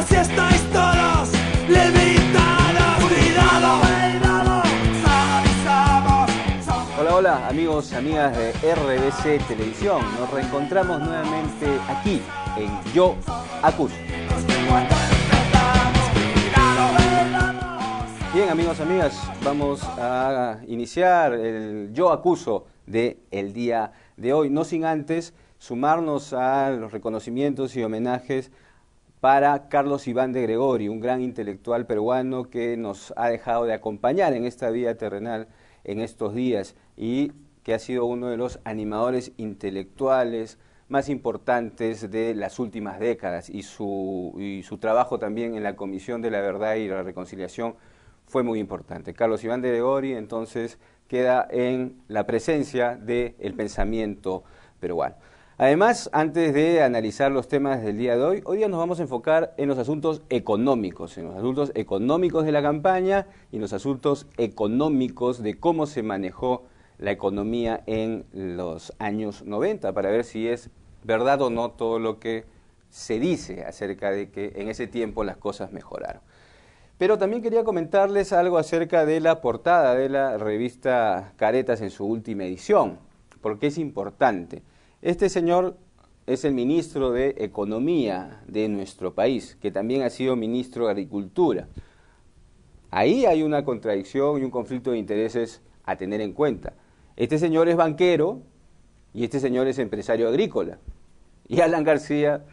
si estáis todos limitados. Cuidado, cuidado, avisamos. Hola, hola, amigos, amigas de RBC Televisión. Nos reencontramos nuevamente aquí en Yo Acuso. Bien, amigos, amigas, vamos a iniciar el Yo Acuso del día de hoy, no sin antes sumarnos a los reconocimientos y homenajes para Carlos Iván de Gregori, un gran intelectual peruano que nos ha dejado de acompañar en esta vida terrenal en estos días y que ha sido uno de los animadores intelectuales más importantes de las últimas décadas, y su trabajo también en la Comisión de la Verdad y la Reconciliación fue muy importante. Carlos Iván de Gregori entonces queda en la presencia del pensamiento peruano. Además, antes de analizar los temas del día de hoy día nos vamos a enfocar en los asuntos económicos, de la campaña y en los asuntos económicos de cómo se manejó la economía en los años 90, para ver si es verdad o no todo lo que se dice acerca de que en ese tiempo las cosas mejoraron. Pero también quería comentarles algo acerca de la portada de la revista Caretas en su última edición, porque es importante. Este señor es el ministro de Economía de nuestro país, que también ha sido ministro de Agricultura. Ahí hay una contradicción y un conflicto de intereses a tener en cuenta. Este señor es banquero y este señor es empresario agrícola. Y Alan García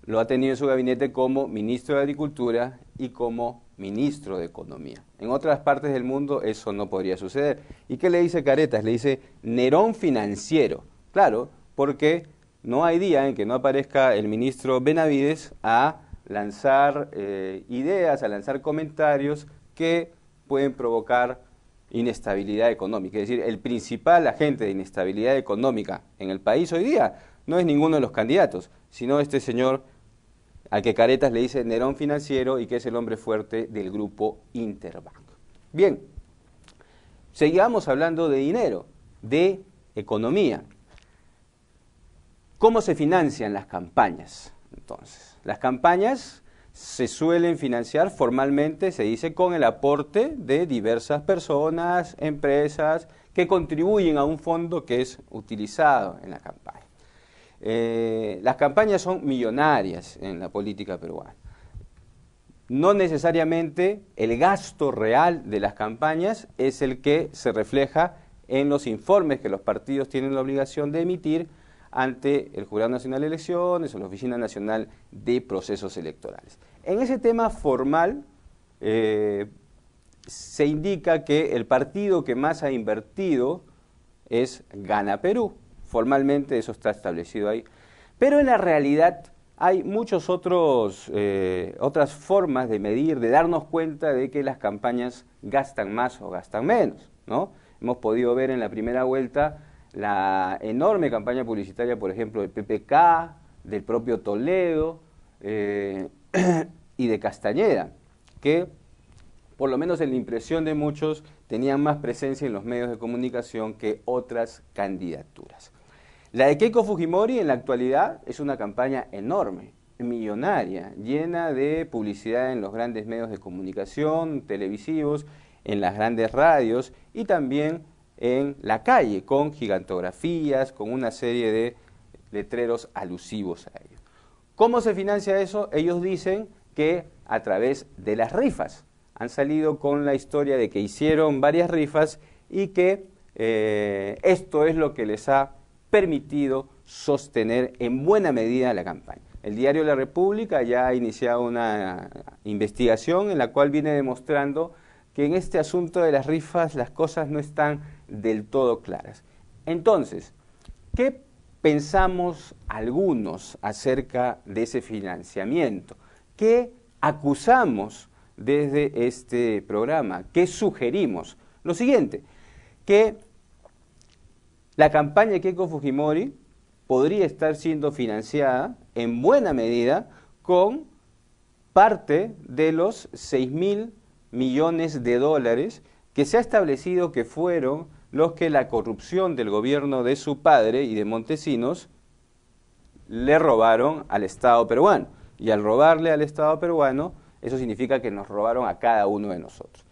lo ha tenido en su gabinete como ministro de Agricultura y como ministro de Economía. En otras partes del mundo eso no podría suceder. ¿Y qué le dice Caretas? Le dice Nerón financiero. Claro, porque no hay día en que no aparezca el ministro Benavides a lanzar ideas, a lanzar comentarios que pueden provocar inestabilidad económica. Es decir, el principal agente de inestabilidad económica en el país hoy día no es ninguno de los candidatos, sino este señor al que Caretas le dice Nerón financiero y que es el hombre fuerte del grupo Interbank. Bien, sigamos hablando de dinero, de economía. ¿Cómo se financian las campañas? Entonces, las campañas se suelen financiar formalmente, se dice, con el aporte de diversas personas, empresas, que contribuyen a un fondo que es utilizado en la campaña. Las campañas son millonarias en la política peruana. No necesariamente el gasto real de las campañas es el que se refleja en los informes que los partidos tienen la obligación de emitir ante el Jurado Nacional de Elecciones o la Oficina Nacional de Procesos Electorales. En ese tema formal se indica que el partido que más ha invertido es Gana Perú. Formalmente eso está establecido ahí. Pero en la realidad hay muchas otras formas de medir, de darnos cuenta de que las campañas gastan más o gastan menos, ¿no? Hemos podido ver en la primera vuelta la enorme campaña publicitaria, por ejemplo, del PPK, del propio Toledo y de Castañeda, que por lo menos en la impresión de muchos tenían más presencia en los medios de comunicación que otras candidaturas. La de Keiko Fujimori en la actualidad es una campaña enorme, millonaria, llena de publicidad en los grandes medios de comunicación, televisivos, en las grandes radios y también en la calle, con gigantografías, con una serie de letreros alusivos a ello. ¿Cómo se financia eso? Ellos dicen que a través de las rifas. Han salido con la historia de que hicieron varias rifas y que esto es lo que les ha permitido sostener en buena medida la campaña. El diario La República ya ha iniciado una investigación en la cual viene demostrando que en este asunto de las rifas las cosas no están del todo claras. Entonces, ¿qué pensamos algunos acerca de ese financiamiento? ¿Qué acusamos desde este programa? ¿Qué sugerimos? Lo siguiente, que la campaña de Keiko Fujimori podría estar siendo financiada en buena medida con parte de los 6.000 millones de dólares que se ha establecido que fueron los que la corrupción del gobierno de su padre y de Montesinos le robaron al Estado peruano. y al robarle al Estado peruano, eso significa que nos robaron a cada uno de nosotros.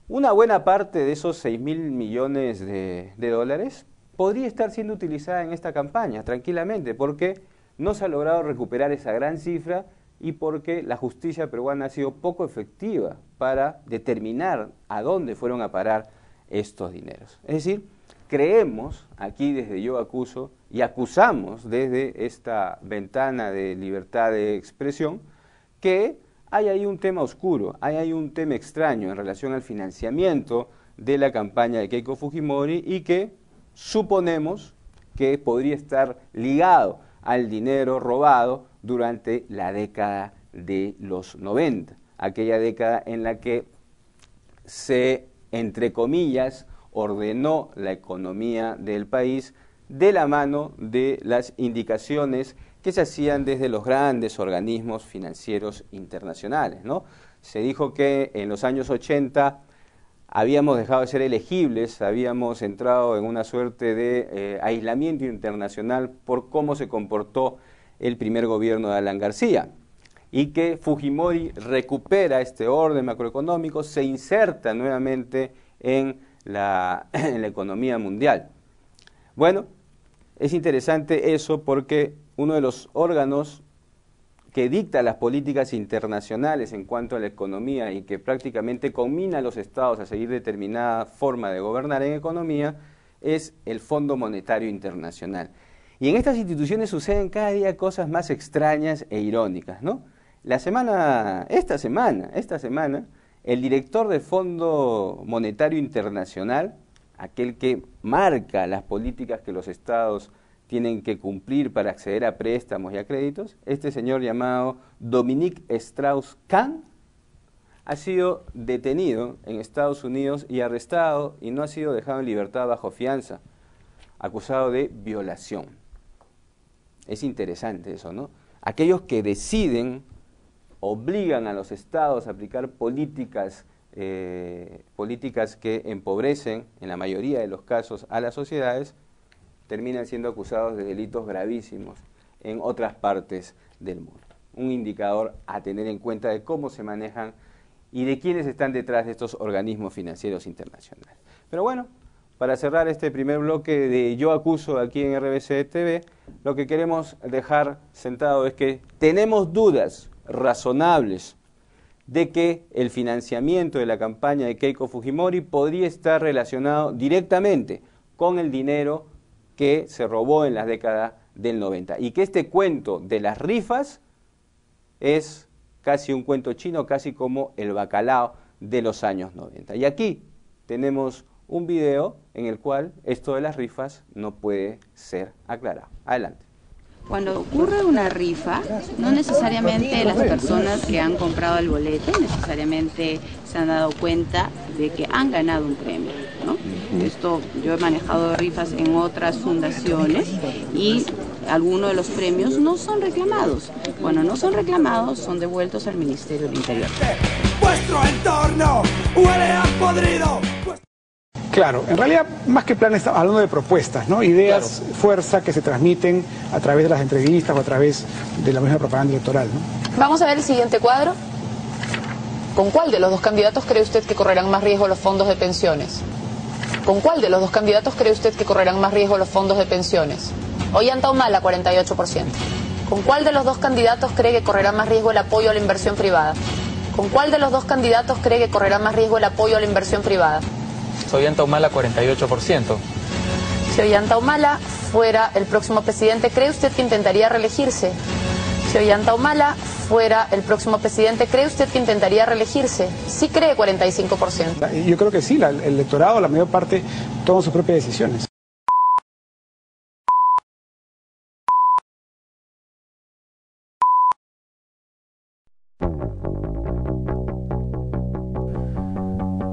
Una buena parte de esos 6.000 millones de dólares podría estar siendo utilizada en esta campaña, tranquilamente, porque no se ha logrado recuperar esa gran cifra y porque la justicia peruana ha sido poco efectiva para determinar a dónde fueron a parar estos dineros. Es decir, creemos, aquí desde Yo Acuso, y acusamos desde esta ventana de libertad de expresión, que hay ahí un tema oscuro, hay ahí un tema extraño en relación al financiamiento de la campaña de Keiko Fujimori y que suponemos que podría estar ligado al dinero robado durante la década de los 90, aquella década en la que se, entre comillas, ordenó la economía del país de la mano de las indicaciones que se hacían desde los grandes organismos financieros internacionales, ¿no? Se dijo que en los años 80 habíamos dejado de ser elegibles, habíamos entrado en una suerte de aislamiento internacional por cómo se comportó el primer gobierno de Alan García, y que Fujimori recupera este orden macroeconómico, se inserta nuevamente en la economía mundial. Bueno, es interesante eso porque uno de los órganos que dicta las políticas internacionales en cuanto a la economía y que prácticamente conmina a los estados a seguir determinada forma de gobernar en economía es el Fondo Monetario Internacional. Y en estas instituciones suceden cada día cosas más extrañas e irónicas, ¿no? Esta semana, el director del Fondo Monetario Internacional, aquel que marca las políticas que los estados tienen que cumplir para acceder a préstamos y a créditos, este señor llamado Dominique Strauss-Kahn, ha sido detenido en Estados Unidos y arrestado y no ha sido dejado en libertad bajo fianza, acusado de violación. Es interesante eso, ¿no? Aquellos que deciden, obligan a los estados a aplicar políticas que empobrecen, en la mayoría de los casos, a las sociedades, terminan siendo acusados de delitos gravísimos en otras partes del mundo. Un indicador a tener en cuenta de cómo se manejan y de quiénes están detrás de estos organismos financieros internacionales. Pero bueno, para cerrar este primer bloque de Yo Acuso aquí en RBC TV, lo que queremos dejar sentado es que tenemos dudas razonables de que el financiamiento de la campaña de Keiko Fujimori podría estar relacionado directamente con el dinero que se robó en las décadas del 90 y que este cuento de las rifas es casi un cuento chino, casi como el bacalao de los años 90. Y aquí tenemos un video en el cual esto de las rifas no puede ser aclarado. Adelante. Cuando ocurre una rifa, no necesariamente las personas que han comprado el boleto necesariamente se han dado cuenta de que han ganado un premio, ¿no? Esto, yo he manejado rifas en otras fundaciones y algunos de los premios no son reclamados. Cuando no son reclamados, son devueltos al Ministerio del Interior. Vuestro entorno huele a podrido. Claro, en realidad más que planes estamos hablando de propuestas, ¿no? Ideas, claro, fuerza que se transmiten a través de las entrevistas o a través de la misma propaganda electoral, ¿no? Vamos a ver el siguiente cuadro. ¿Con cuál de los dos candidatos cree usted que correrán más riesgo los fondos de pensiones? ¿Con cuál de los dos candidatos cree usted que correrán más riesgo los fondos de pensiones? Ollanta Humala, 48%. ¿Con cuál de los dos candidatos cree que correrá más riesgo el apoyo a la inversión privada? ¿Con cuál de los dos candidatos cree que correrá más riesgo el apoyo a la inversión privada? Ollanta Humala, 48%. Si Ollanta Humala fuera el próximo presidente, ¿cree usted que intentaría reelegirse? Si Ollanta Humala fuera el próximo presidente, ¿cree usted que intentaría reelegirse? Sí cree 45%. Yo creo que sí, el electorado, la mayor parte, toma sus propias decisiones.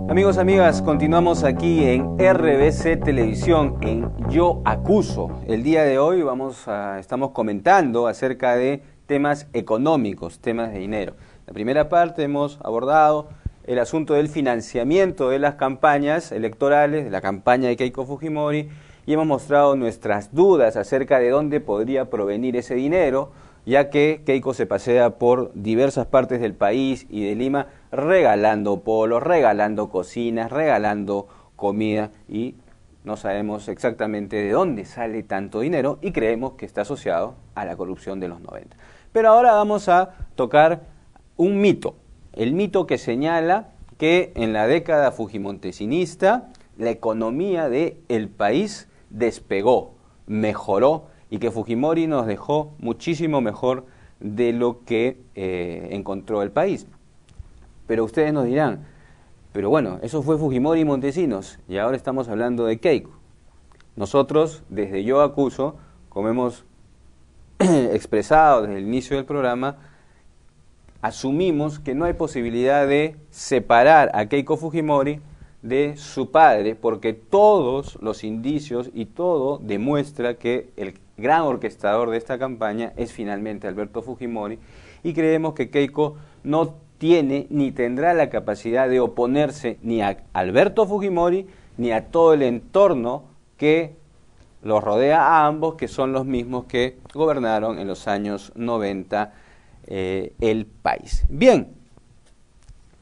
Amigos, amigas, continuamos aquí en RBC Televisión, en Yo Acuso. El día de hoy estamos comentando acerca de temas económicos, temas de dinero. En la primera parte hemos abordado el asunto del financiamiento de las campañas electorales, de la campaña de Keiko Fujimori, y hemos mostrado nuestras dudas acerca de dónde podría provenir ese dinero, ya que Keiko se pasea por diversas partes del país y de Lima regalando polos, regalando cocinas, regalando comida, y no sabemos exactamente de dónde sale tanto dinero y creemos que está asociado a la corrupción de los 90. Pero ahora vamos a tocar un mito, el mito que señala que en la década fujimontesinista la economía del país despegó, mejoró, y que Fujimori nos dejó muchísimo mejor de lo que encontró el país. Pero ustedes nos dirán, pero bueno, eso fue Fujimori y Montesinos, y ahora estamos hablando de Keiko. Nosotros, desde Yo Acuso, como hemos expresado desde el inicio del programa, asumimos que no hay posibilidad de separar a Keiko Fujimori de su padre, porque todos los indicios y todo demuestra que el gran orquestador de esta campaña es finalmente Alberto Fujimori, y creemos que Keiko no tiene ni tendrá la capacidad de oponerse ni a Alberto Fujimori ni a todo el entorno que los rodea a ambos, que son los mismos que gobernaron en los años 90 el país. Bien,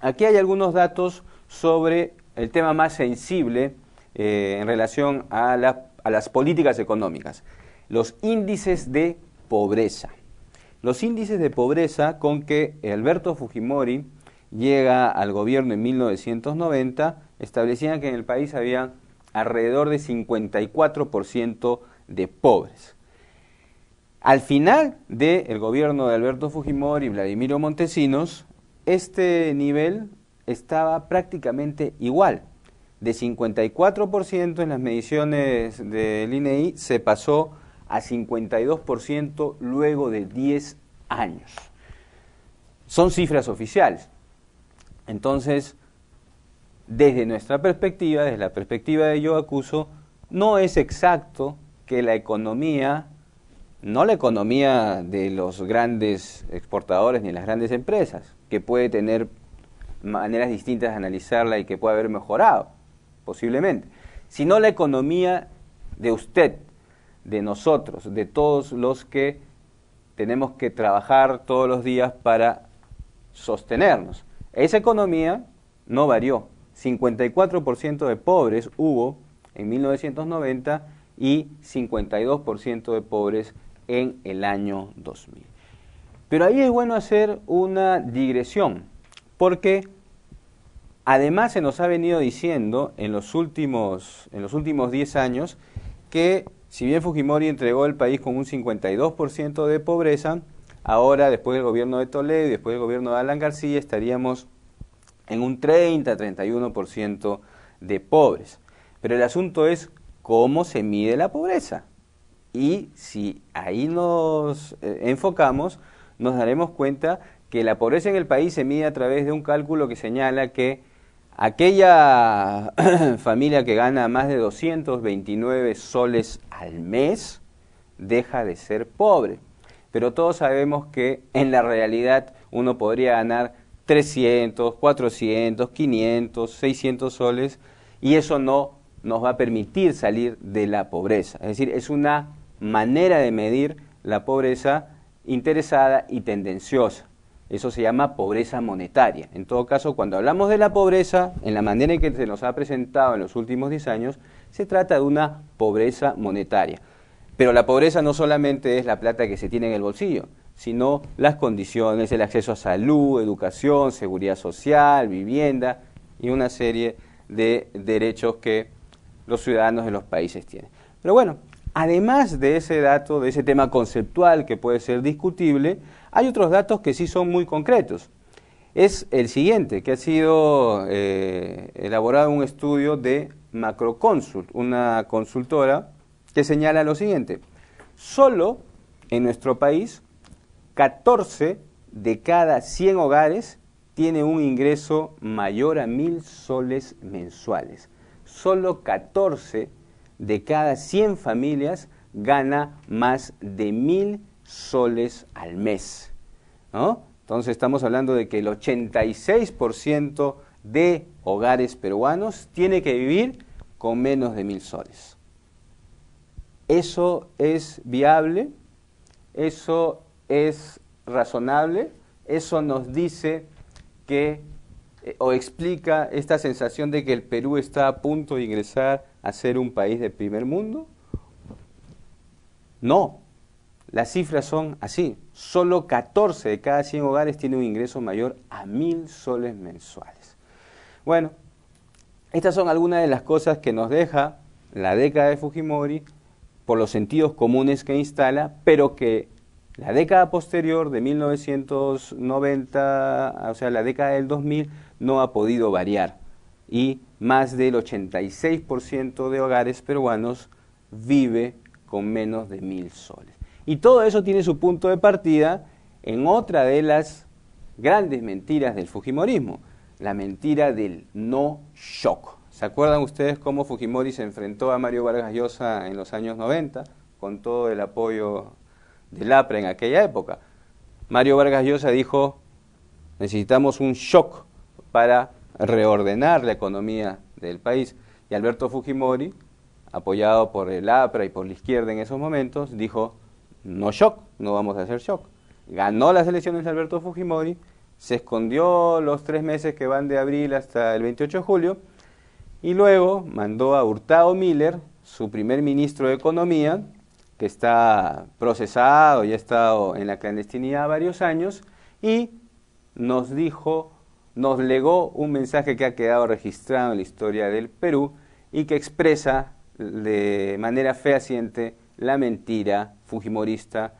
aquí hay algunos datos sobre el tema más sensible en relación a las políticas económicas, los índices de pobreza. Los índices de pobreza con que Alberto Fujimori llega al gobierno en 1990 establecían que en el país había alrededor de 54% de pobres. Al final del gobierno de Alberto Fujimori y Vladimiro Montesinos, este nivel estaba prácticamente igual. De 54% en las mediciones del INEI se pasó a 52% luego de 10 años. Son cifras oficiales. Entonces, desde nuestra perspectiva, desde la perspectiva de Yo Acuso, no es exacto que la economía, no la economía de los grandes exportadores ni las grandes empresas, que puede tener maneras distintas de analizarla y que puede haber mejorado, posiblemente, sino la economía de usted, de nosotros, de todos los que tenemos que trabajar todos los días para sostenernos. Esa economía no varió. 54% de pobres hubo en 1990 y 52% de pobres en el año 2000. Pero ahí es bueno hacer una digresión, porque además se nos ha venido diciendo en los últimos 10 años que si bien Fujimori entregó el país con un 52% de pobreza, ahora después del gobierno de Toledo y después del gobierno de Alan García estaríamos en un 30-31% de pobres. Pero el asunto es cómo se mide la pobreza. Y si ahí nos enfocamos, nos daremos cuenta que la pobreza en el país se mide a través de un cálculo que señala que aquella familia que gana más de 229 soles al mes deja de ser pobre. Pero todos sabemos que en la realidad uno podría ganar 300, 400, 500, 600 soles y eso no nos va a permitir salir de la pobreza. Es decir, es una manera de medir la pobreza interesada y tendenciosa. Eso se llama pobreza monetaria. En todo caso, cuando hablamos de la pobreza, en la manera en que se nos ha presentado en los últimos 10 años, se trata de una pobreza monetaria. Pero la pobreza no solamente es la plata que se tiene en el bolsillo, sino las condiciones, el acceso a salud, educación, seguridad social, vivienda y una serie de derechos que los ciudadanos de los países tienen. Pero bueno, además de ese dato, de ese tema conceptual que puede ser discutible, hay otros datos que sí son muy concretos. Es el siguiente, que ha sido elaborado un estudio de Macroconsult, una consultora que señala lo siguiente: solo en nuestro país 14 de cada 100 hogares tiene un ingreso mayor a 1.000 soles mensuales. Solo 14 de cada 100 familias gana más de 1.000 soles al mes, ¿no? Entonces estamos hablando de que el 86% de hogares peruanos tiene que vivir con menos de 1.000 soles. ¿Eso es viable? ¿Eso es razonable. Eso nos dice que, o explica esta sensación de que el Perú está a punto de ingresar a ser un país de primer mundo. No, las cifras son así. Solo 14 de cada 100 hogares tienen un ingreso mayor a 1.000 soles mensuales. Bueno, estas son algunas de las cosas que nos deja la década de Fujimori por los sentidos comunes que instala, pero que la década posterior de 1990, o sea, la década del 2000, no ha podido variar. Y más del 86% de hogares peruanos vive con menos de 1.000 soles. Y todo eso tiene su punto de partida en otra de las grandes mentiras del fujimorismo, la mentira del no shock. ¿Se acuerdan ustedes cómo Fujimori se enfrentó a Mario Vargas Llosa en los años 90, con todo el apoyo del APRA en aquella época? Mario Vargas Llosa dijo, necesitamos un shock para reordenar la economía del país. Y Alberto Fujimori, apoyado por el APRA y por la izquierda en esos momentos, dijo, no shock, no vamos a hacer shock. Ganó las elecciones de Alberto Fujimori, se escondió los 3 meses que van de abril hasta el 28 de julio, y luego mandó a Hurtado Miller, su primer ministro de Economía, que está procesado y ha estado en la clandestinidad varios años, y nos dijo, nos legó un mensaje que ha quedado registrado en la historia del Perú y que expresa de manera fehaciente la mentira fujimorista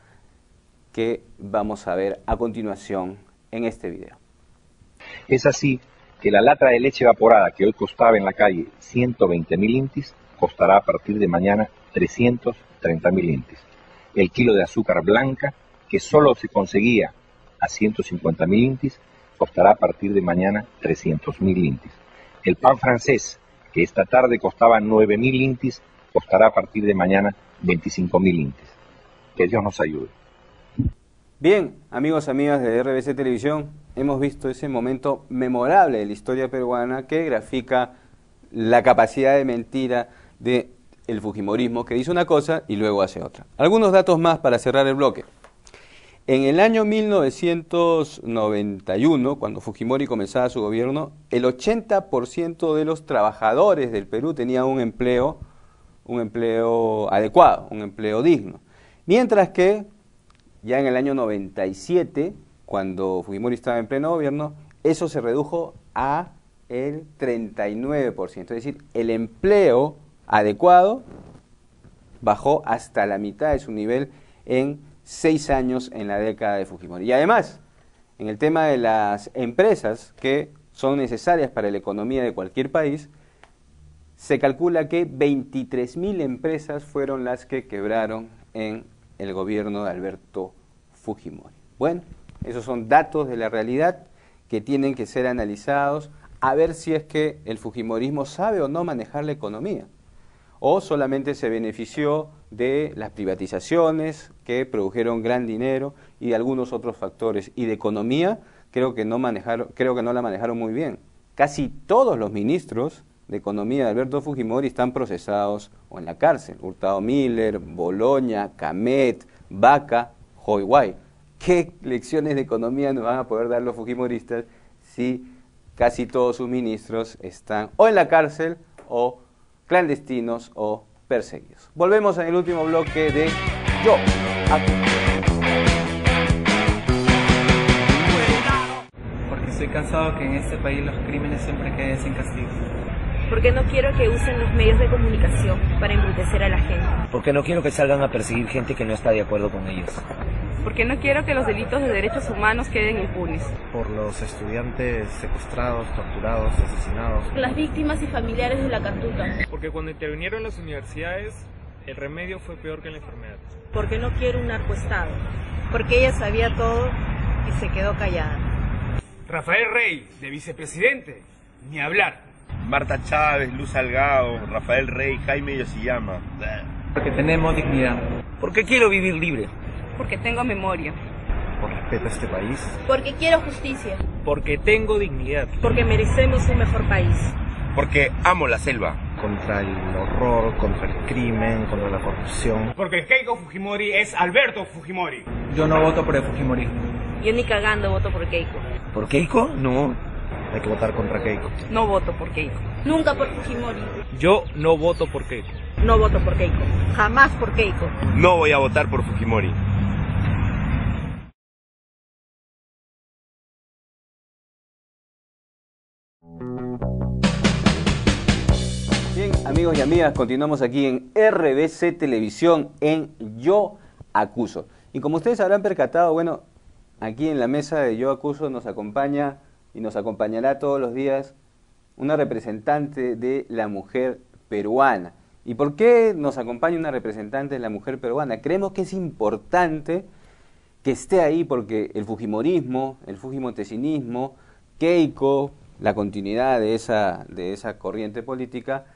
que vamos a ver a continuación en este video. Es así que la lata de leche evaporada que hoy costaba en la calle 120.000 intis, costará a partir de mañana 330.000 intis. El kilo de azúcar blanca, que solo se conseguía a 150.000 intis, costará a partir de mañana 300.000 intis. El pan francés, que esta tarde costaba 9.000 intis, costará a partir de mañana 25.000 intis. Que Dios nos ayude. Bien, amigos, amigas de RBC Televisión, hemos visto ese momento memorable de la historia peruana que grafica la capacidad de mentira del fujimorismo, que dice una cosa y luego hace otra. Algunos datos más para cerrar el bloque. En el año 1991, cuando Fujimori comenzaba su gobierno, el 80% de los trabajadores del Perú tenían un empleo adecuado, un empleo digno. Mientras que ya en el año 97, cuando Fujimori estaba en pleno gobierno, eso se redujo a el 39%. Es decir, el empleo adecuado bajó hasta la mitad de su nivel en 6 años en la década de Fujimori. Y además, en el tema de las empresas que son necesarias para la economía de cualquier país, se calcula que 23.000 empresas fueron las que quebraron en el gobierno de Alberto Fujimori. Bueno, esos son datos de la realidad que tienen que ser analizados a ver si es que el fujimorismo sabe o no manejar la economía, o solamente se benefició de las privatizaciones que produjeron gran dinero y de algunos otros factores. Y de economía creo que no la manejaron muy bien. Casi todos los ministros de Economía de Alberto Fujimori están procesados o en la cárcel. Hurtado Miller, Boloña, Camet, Vaca, Hoyguay. ¿Qué lecciones de economía nos van a poder dar los fujimoristas si casi todos sus ministros están o en la cárcel o clandestinos o perseguidos? Volvemos en el último bloque de Yo Acuso. Porque estoy cansado que en este país los crímenes siempre queden sin castigo. Porque no quiero que usen los medios de comunicación para embrutecer a la gente. Porque no quiero que salgan a perseguir gente que no está de acuerdo con ellos. Porque no quiero que los delitos de derechos humanos queden impunes. Por los estudiantes secuestrados, torturados, asesinados. Por las víctimas y familiares de la Cantuta. Porque cuando intervinieron las universidades, el remedio fue peor que la enfermedad. Porque no quiero un narcoestado. Porque ella sabía todo y se quedó callada. Rafael Rey, de vicepresidente, ni hablar. Marta Chávez, Luz Salgado, Rafael Rey, Jaime Yoshiyama. Porque tenemos dignidad. Porque quiero vivir libre. Porque tengo memoria. Por respeto a este país. Porque quiero justicia. Porque tengo dignidad. Porque merecemos un mejor país. Porque amo la selva. Contra el horror, contra el crimen, contra la corrupción. Porque el Keiko Fujimori es Alberto Fujimori. Yo no voto por el fujimorismo. Yo ni cagando voto por Keiko. ¿Por Keiko? No. Hay que votar contra Keiko. No voto por Keiko. Nunca por Fujimori. Yo no voto por Keiko. No voto por Keiko. Jamás por Keiko. No voy a votar por Fujimori. Bien, amigos y amigas, continuamos aquí en RBC Televisión en Yo Acuso. Y como ustedes habrán percatado, bueno, aquí en la mesa de Yo Acuso nos acompaña y nos acompañará todos los días una representante de la mujer peruana. ¿Y por qué nos acompaña una representante de la mujer peruana? Creemos que es importante que esté ahí porque el fujimorismo, el fujimotecinismo, Keiko, la continuidad de esa corriente política,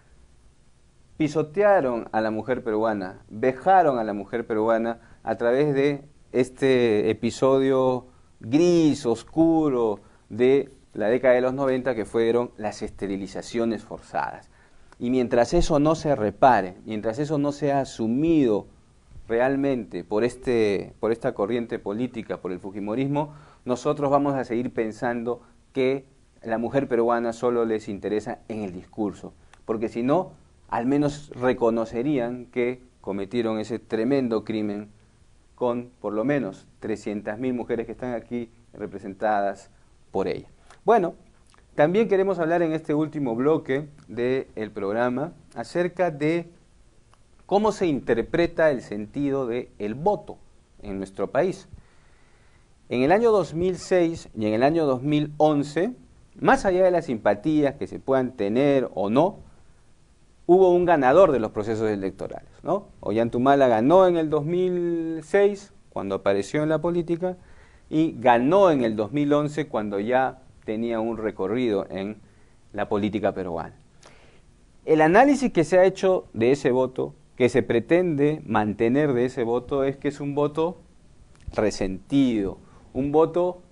pisotearon a la mujer peruana, vejaron a la mujer peruana a través de este episodio gris, oscuro, de la década de los 90, que fueron las esterilizaciones forzadas. Y mientras eso no se repare, mientras eso no sea asumido realmente por esta corriente política, por el fujimorismo, nosotros vamos a seguir pensando que la mujer peruana solo les interesa en el discurso, porque si no, al menos reconocerían que cometieron ese tremendo crimen con por lo menos 300.000 mujeres que están aquí representadas por ella. Bueno, también queremos hablar en este último bloque del programa acerca de cómo se interpreta el sentido del voto en nuestro país. En el año 2006 y en el año 2011, más allá de las simpatías que se puedan tener o no, hubo un ganador de los procesos electorales, ¿no? Ollantumala ganó en el 2006, cuando apareció en la política, y ganó en el 2011, cuando ya tenía un recorrido en la política peruana. El análisis que se ha hecho de ese voto, que se pretende mantener de ese voto, es que es un voto resentido, un voto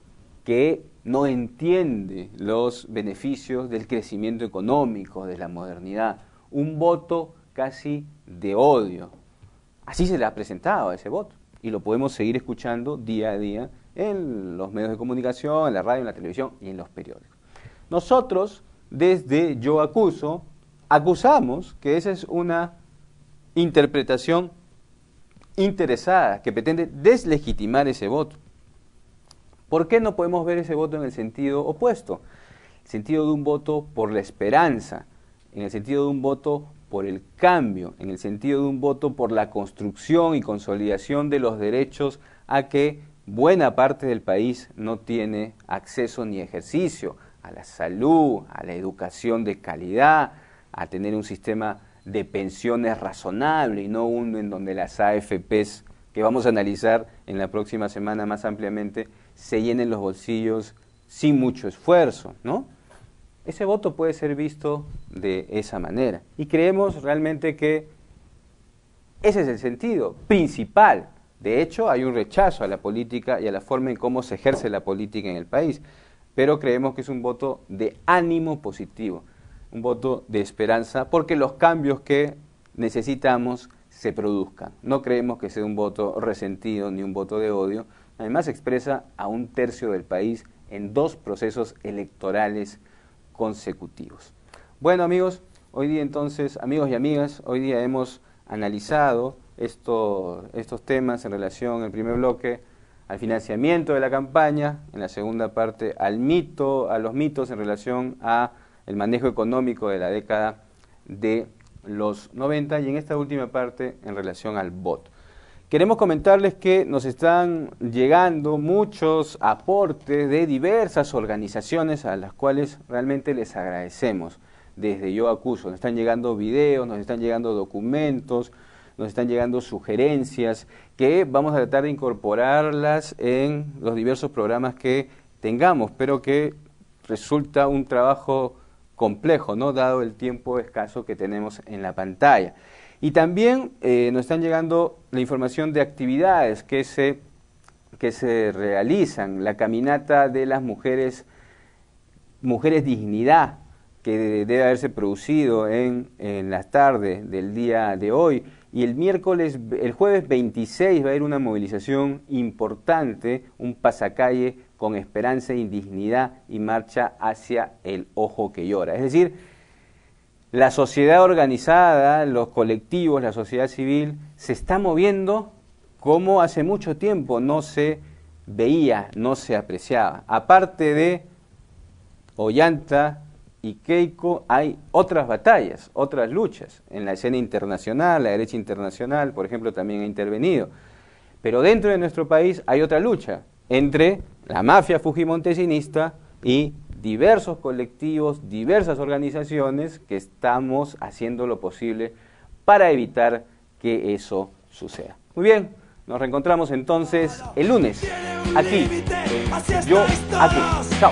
que no entiende los beneficios del crecimiento económico, de la modernidad, un voto casi de odio. Así se le ha presentado a ese voto y lo podemos seguir escuchando día a día en los medios de comunicación, en la radio, en la televisión y en los periódicos. Nosotros, desde Yo Acuso, acusamos que esa es una interpretación interesada que pretende deslegitimar ese voto. ¿Por qué no podemos ver ese voto en el sentido opuesto? El sentido de un voto por la esperanza, en el sentido de un voto por el cambio, en el sentido de un voto por la construcción y consolidación de los derechos a que buena parte del país no tiene acceso ni ejercicio, a la salud, a la educación de calidad, a tener un sistema de pensiones razonable y no uno en donde las AFPs, que vamos a analizar en la próxima semana más ampliamente, se llenen los bolsillos sin mucho esfuerzo, ¿no? Ese voto puede ser visto de esa manera. Y creemos realmente que ese es el sentido principal. De hecho, hay un rechazo a la política y a la forma en cómo se ejerce la política en el país. Pero creemos que es un voto de ánimo positivo, un voto de esperanza, porque los cambios que necesitamos se produzcan. No creemos que sea un voto resentido ni un voto de odio. Además, expresa a 1/3 del país en 2 procesos electorales consecutivos. Bueno, amigos, hoy día entonces, amigos y amigas, hoy día hemos analizado estos temas en relación, en el primer bloque, al financiamiento de la campaña, en la segunda parte a los mitos en relación a el manejo económico de la década de los 90 y en esta última parte en relación al voto. Queremos comentarles que nos están llegando muchos aportes de diversas organizaciones a las cuales realmente les agradecemos. Desde Yo Acuso, nos están llegando videos, nos están llegando documentos, nos están llegando sugerencias que vamos a tratar de incorporarlas en los diversos programas que tengamos, pero que resulta un trabajo complejo, ¿no? Dado el tiempo escaso que tenemos en la pantalla. Y también nos están llegando la información de actividades que se realizan, la caminata de las mujeres dignidad, que debe haberse producido en las tardes del día de hoy, y el jueves 26 va a haber una movilización importante, un pasacalle con esperanza, indignidad y marcha hacia el ojo que llora. Es decir, la sociedad organizada, los colectivos, la sociedad civil se está moviendo como hace mucho tiempo no se veía, no se apreciaba. Aparte de Ollanta y Keiko, hay otras batallas, otras luchas. En la escena internacional, la derecha internacional, por ejemplo, también ha intervenido. Pero dentro de nuestro país hay otra lucha entre la mafia fujimontesinista y diversos colectivos, diversas organizaciones que estamos haciendo lo posible para evitar que eso suceda. Muy bien, nos reencontramos entonces el lunes, aquí, Yo Acuso. Chao.